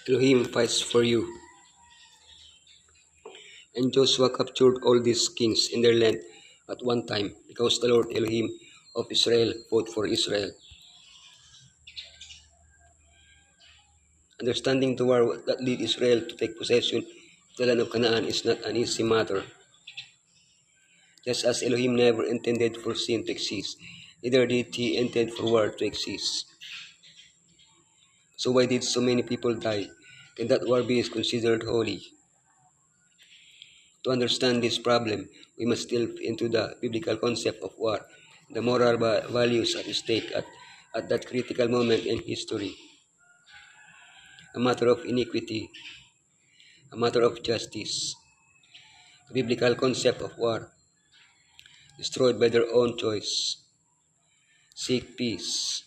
Elohim fights for you. And Joshua captured all these kings in their land at one time, because the Lord Elohim of Israel fought for Israel. Understanding the war that led Israel to take possession of the land of Canaan is not an easy matter. Just as Elohim never intended for sin to exist, neither did he intend for war to exist. So why did so many people die? Can that war be considered holy? To understand this problem, we must delve into the biblical concept of war, the moral values at stake at that critical moment in history. A matter of iniquity, a matter of justice. The biblical concept of war, destroyed by their own choice. Seek peace,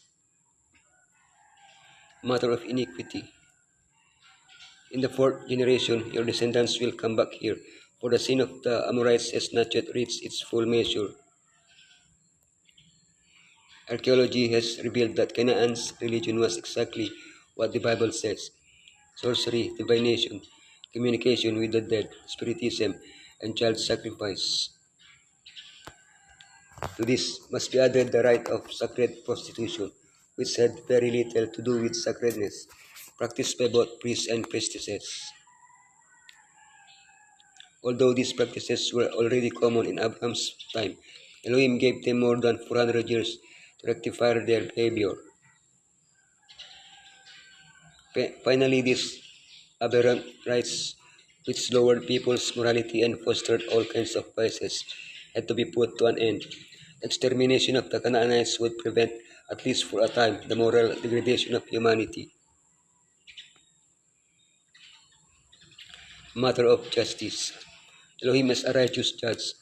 a matter of iniquity. In the fourth generation, your descendants will come back here, for the sin of the Amorites has not yet reached its full measure. Archaeology has revealed that Canaan's religion was exactly what the Bible says: sorcery, divination, communication with the dead, spiritism, and child sacrifice. To this must be added the rite of sacred prostitution, which had very little to do with sacredness, practiced by both priests and priestesses. Although these practices were already common in Abraham's time, Elohim gave them more than 400 years to rectify their behavior. Finally, these aberrant rites, which lowered people's morality and fostered all kinds of vices, had to be put to an end. The extermination of the Canaanites would prevent, at least for a time, the moral degradation of humanity. Matter of justice. Elohim is a righteous judge.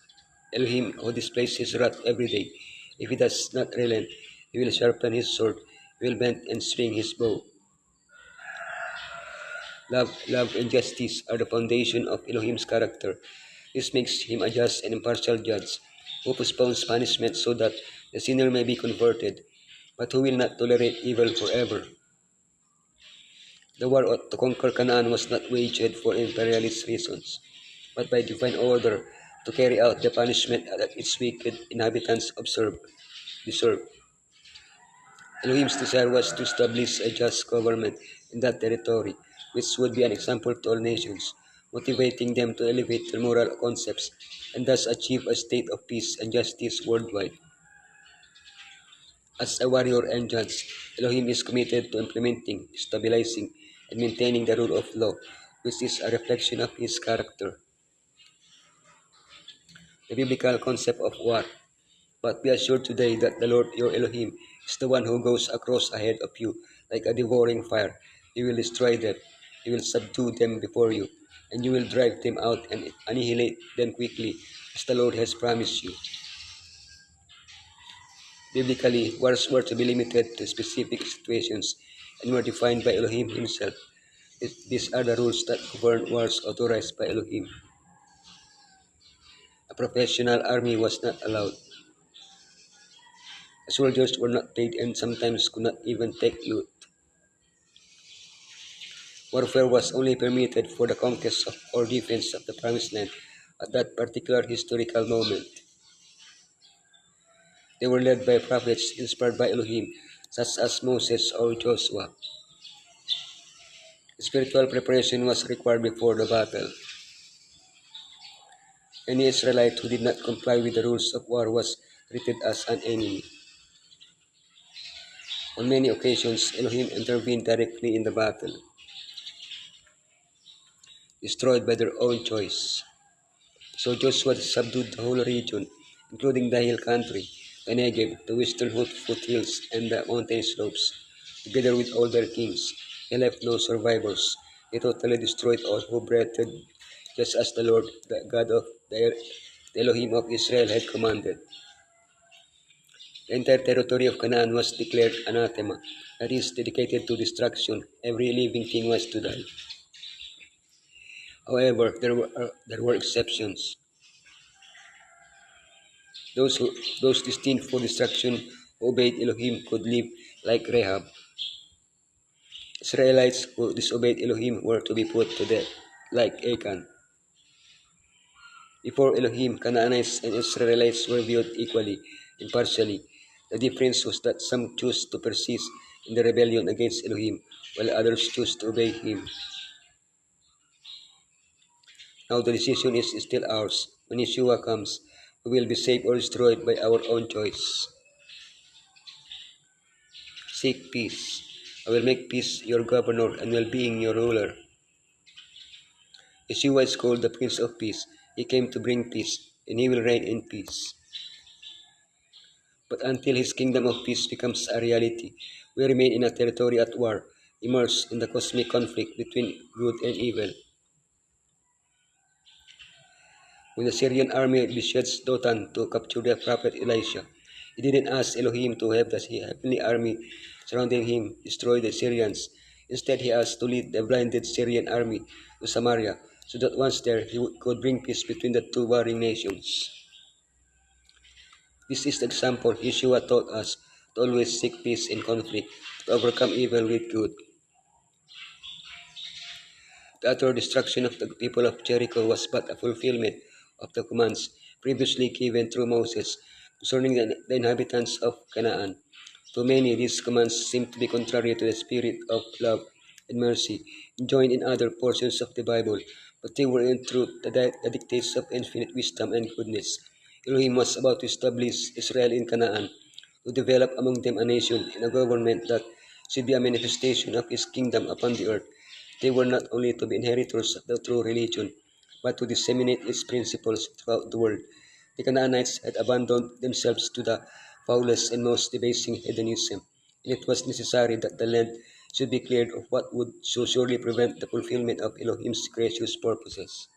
Elohim who displays his wrath every day. If he does not relent, he will sharpen his sword, he will bend and swing his bow. Love, and justice are the foundation of Elohim's character. This makes him a just and impartial judge, who postpones punishment so that the sinner may be converted, but who will not tolerate evil forever. The war to conquer Canaan was not waged for imperialist reasons, but by divine order to carry out the punishment that its wicked inhabitants deserve. Elohim's desire was to establish a just government in that territory, which would be an example to all nations, motivating them to elevate their moral concepts and thus achieve a state of peace and justice worldwide. As a warrior and judge, Elohim is committed to implementing, stabilizing, and maintaining the rule of law, which is a reflection of his character. The biblical concept of war. But be assured today that the Lord your Elohim is the one who goes across ahead of you like a devouring fire. He will destroy them, he will subdue them before you, and you will drive them out and annihilate them quickly, as the Lord has promised you. Biblically, wars were to be limited to specific situations and were defined by Elohim himself. These are the rules that govern wars authorized by Elohim. A professional army was not allowed. The soldiers were not paid and sometimes could not even take loot. Warfare was only permitted for the conquest of or defense of the promised land at that particular historical moment. They were led by prophets inspired by Elohim, such as Moses or Joshua. Spiritual preparation was required before the battle. Any Israelite who did not comply with the rules of war was treated as an enemy. On many occasions, Elohim intervened directly in the battle, destroyed by their own choice. So Joshua subdued the whole region, including the hill country, the Negev, the western foothills, and the mountain slopes, together with all their kings. He left no survivors. He totally destroyed all who breathed, just as the Lord, the God of the Elohim of Israel, had commanded. The entire territory of Canaan was declared anathema, that is, dedicated to destruction. Every living thing was to die. However, there were exceptions. Those, who, those destined for destruction who obeyed Elohim could live like Rahab. Israelites who disobeyed Elohim were to be put to death, like Achan. Before Elohim, Canaanites and Israelites were viewed equally, impartially. The difference was that some chose to persist in the rebellion against Elohim, while others chose to obey him. Now the decision is still ours. When Yeshua comes, we will be saved or destroyed by our own choice. Seek peace. I will make peace your governor and well-being your ruler. Yeshua is called the Prince of Peace. He came to bring peace, and he will reign in peace. But until his kingdom of peace becomes a reality, we remain in a territory at war, immersed in the cosmic conflict between good and evil. When the Syrian army besieged Dothan to capture the prophet Elisha, he didn't ask Elohim to have the heavenly army surrounding him destroy the Syrians. Instead, he asked to lead the blinded Syrian army to Samaria, so that once there he could bring peace between the two warring nations. This is the example Yeshua taught us to always seek peace in conflict, to overcome evil with good. The utter destruction of the people of Jericho was but a fulfillment of the commands previously given through Moses concerning the inhabitants of Canaan. To many, these commands seem to be contrary to the spirit of love and mercy enjoined in other portions of the Bible, but they were in truth the dictates of infinite wisdom and goodness. Elohim was about to establish Israel in Canaan, to develop among them a nation and a government that should be a manifestation of his kingdom upon the earth. They were not only to be inheritors of the true religion, but to disseminate its principles throughout the world. The Canaanites had abandoned themselves to the foulest and most debasing hedonism, and it was necessary that the land should be cleared of what would so surely prevent the fulfillment of Elohim's gracious purposes.